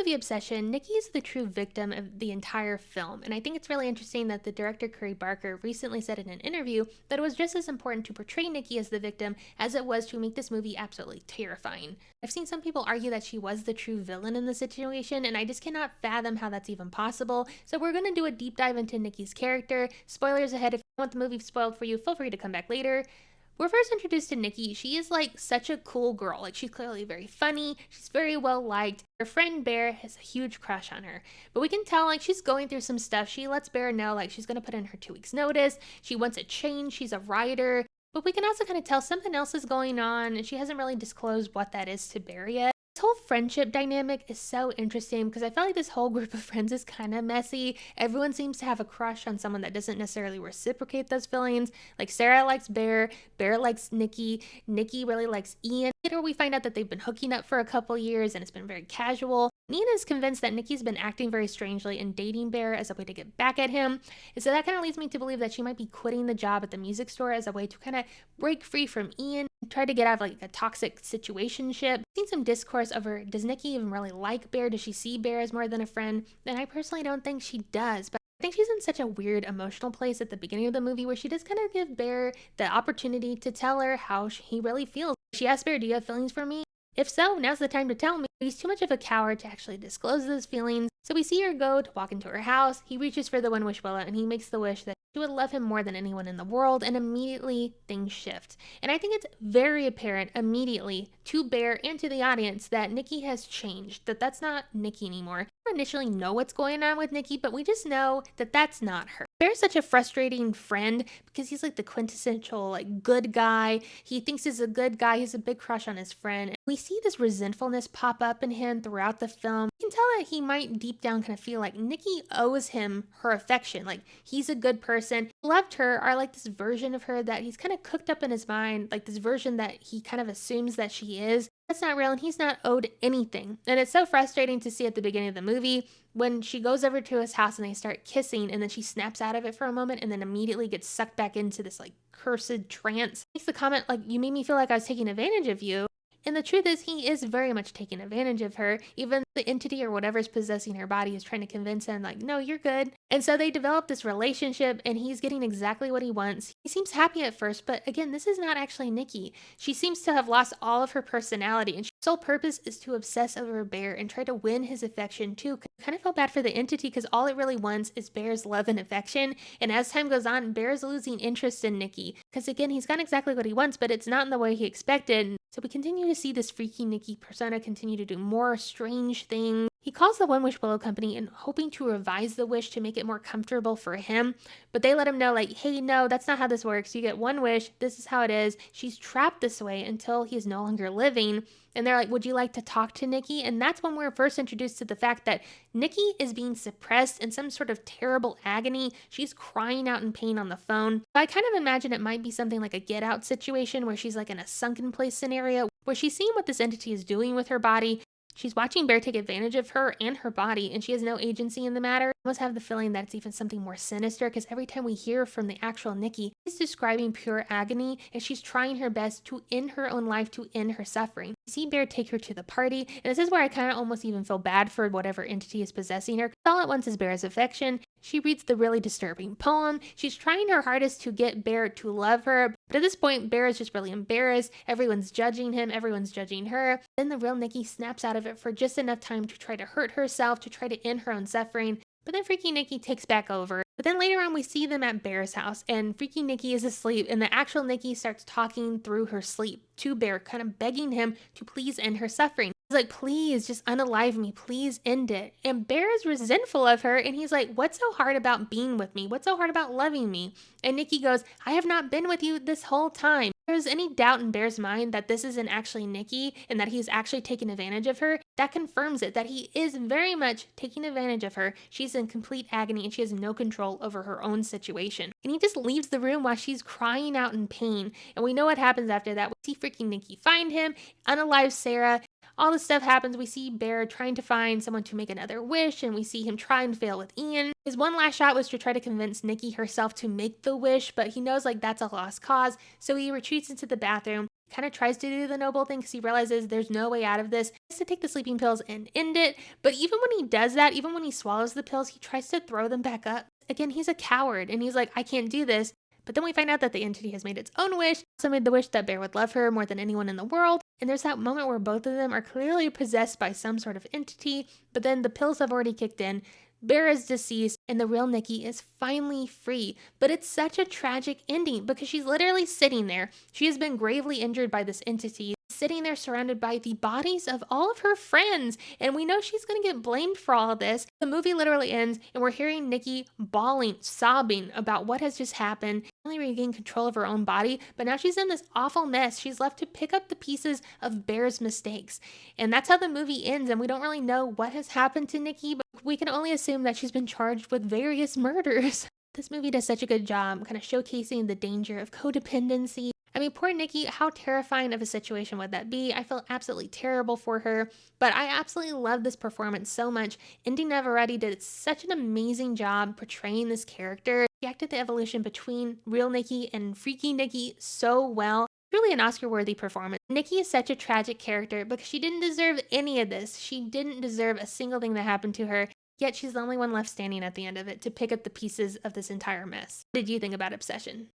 movie obsession, Nikki is the true victim of the entire film, and I think it's really interesting that the director Curry Barker recently said in an interview that it was just as important to portray Nikki as the victim as it was to make this movie absolutely terrifying. I've seen some people argue that she was the true villain in the situation, and I just cannot fathom how that's even possible, so we're going to do a deep dive into Nikki's character. Spoilers ahead. If you want the movie spoiled for you, feel free to come back later. We're first introduced to Nikki. She is like such a cool girl. Like, she's clearly very funny. She's very well liked. Her friend Bear has a huge crush on her. But we can tell like she's going through some stuff. She lets Bear know like she's going to put in her 2 weeks notice. She wants a change. She's a writer. But we can also kind of tell something else is going on, and she hasn't really disclosed what that is to Bear yet. This whole friendship dynamic is so interesting because I feel like this whole group of friends is kind of messy. Everyone seems to have a crush on someone that doesn't necessarily reciprocate those feelings. Like, Sarah likes Bear, Bear likes Nikki, Nikki really likes Ian. Later we find out that they've been hooking up for a couple years and it's been very casual. Nina is convinced that Nikki's been acting very strangely and dating Bear as a way to get back at him. And so that kind of leads me to believe that she might be quitting the job at the music store as a way to kind of break free from Ian, try to get out of like a toxic situationship. I've seen some discourse over, does Nikki even really like Bear? Does she see Bear as more than a friend? And I personally don't think she does, but I think she's in such a weird emotional place at the beginning of the movie where she does kind of give Bear the opportunity to tell her how he really feels. She asks Bear, do you have feelings for me? If so, now's the time to tell me. He's too much of a coward to actually disclose those feelings. So we see her go to walk into her house. He reaches for the one wish Willow and he makes the wish that she would love him more than anyone in the world, and immediately things shift. And I think it's very apparent immediately to Bear and to the audience that Nikki has changed, that that's not Nikki anymore. We don't initially know what's going on with Nikki, but we just know that that's not her. Bear's such a frustrating friend because he's like the quintessential like good guy. He thinks he's a good guy. He has a big crush on his friend. We see this resentfulness pop up in him throughout the film. You can tell that he might deep down kind of feel like Nikki owes him her affection. Like, he's a good person. He loved her, or like this version of her that he's kind of cooked up in his mind, like this version that he kind of assumes that she is. That's not real, and he's not owed anything. And it's so frustrating to see at the beginning of the movie when she goes over to his house and they start kissing, and then she snaps out of it for a moment and then immediately gets sucked back into this like cursed trance. Makes the comment like, you made me feel like I was taking advantage of you. And the truth is, he is very much taking advantage of her. Even the entity or whatever's possessing her body is trying to convince him, like, no, you're good. And so they develop this relationship, and he's getting exactly what he wants. He seems happy at first, but again, this is not actually Nikki. She seems to have lost all of her personality, and her sole purpose is to obsess over Bear and try to win his affection too. I kind of feel bad for the entity because all it really wants is Bear's love and affection. And as time goes on, Bear's losing interest in Nikki because, again, he's got exactly what he wants, but it's not in the way he expected. So we continue to see this freaky Nikki persona continue to do more strange things. He calls the One Wish Willow Company and hoping to revise the wish to make it more comfortable for him, but they let him know like, hey, no, that's not how this works. You get one wish. This is how it is. She's trapped this way until he is no longer living. And they're like, would you like to talk to Nikki? And that's when we're first introduced to the fact that Nikki is being suppressed in some sort of terrible agony. She's crying out in pain on the phone. I kind of imagine it might be something like a Get Out situation where she's like in a sunken place scenario where she's seeing what this entity is doing with her body. She's watching Bear take advantage of her and her body, and she has no agency in the matter. I almost have the feeling that it's even something more sinister, because every time we hear from the actual Nikki, she's describing pure agony, and she's trying her best to end her own life, to end her suffering. We see Bear take her to the party, and this is where I kind of almost even feel bad for whatever entity is possessing her. All it wants is Bear's affection. She reads the really disturbing poem. She's trying her hardest to get Bear to love her, but at this point, Bear is just really embarrassed. Everyone's judging him, everyone's judging her. Then the real Nikki snaps out of it for just enough time to try to hurt herself, to try to end her own suffering. But then Freaky Nikki takes back over. But then later on, we see them at Bear's house, and Freaky Nikki is asleep, and the actual Nikki starts talking through her sleep to Bear, kind of begging him to please end her suffering. He's like, please, just unalive me, please end it. And Bear is resentful of her, and he's like, what's so hard about being with me? What's so hard about loving me? And Nikki goes, I have not been with you this whole time. If there's any doubt in Bear's mind that this isn't actually Nikki and that he's actually taking advantage of her, that confirms it, that he is very much taking advantage of her. She's in complete agony and she has no control over her own situation. And he just leaves the room while she's crying out in pain. And we know what happens after that. We see freaking Nikki find him, unalive Sarah. All this stuff happens. We see Bear trying to find someone to make another wish, and we see him try and fail with Ian. His one last shot was to try to convince Nikki herself to make the wish, but he knows like that's a lost cause, so he retreats into the bathroom. kind of tries to do the noble thing because he realizes there's no way out of this. He has to take the sleeping pills and end it. But even when he does that, even when he swallows the pills, he tries to throw them back up. Again, he's a coward and he's like, I can't do this. But then we find out that the entity has made its own wish. Also made the wish that Bear would love her more than anyone in the world. And there's that moment where both of them are clearly possessed by some sort of entity, but then the pills have already kicked in. Bear is deceased and the real Nikki is finally free. But it's such a tragic ending because she's literally sitting there. She has been gravely injured by this entity, sitting there surrounded by the bodies of all of her friends. And we know she's going to get blamed for all of this. The movie literally ends and we're hearing Nikki bawling, sobbing about what has just happened. Finally regain control of her own body, but now she's in this awful mess. She's left to pick up the pieces of Bear's mistakes. And that's how the movie ends. And we don't really know what has happened to Nikki, but we can only assume that she's been charged with various murders. This movie does such a good job kind of showcasing the danger of codependency. I mean, poor Nikki, how terrifying of a situation would that be? I feel absolutely terrible for her, but I absolutely love this performance so much. Indy Navarrete did such an amazing job portraying this character. She acted the evolution between real Nikki and freaky Nikki so well. Truly an Oscar-worthy performance. Nikki is such a tragic character because she didn't deserve any of this. She didn't deserve a single thing that happened to her, yet she's the only one left standing at the end of it to pick up the pieces of this entire mess. What did you think about Obsession?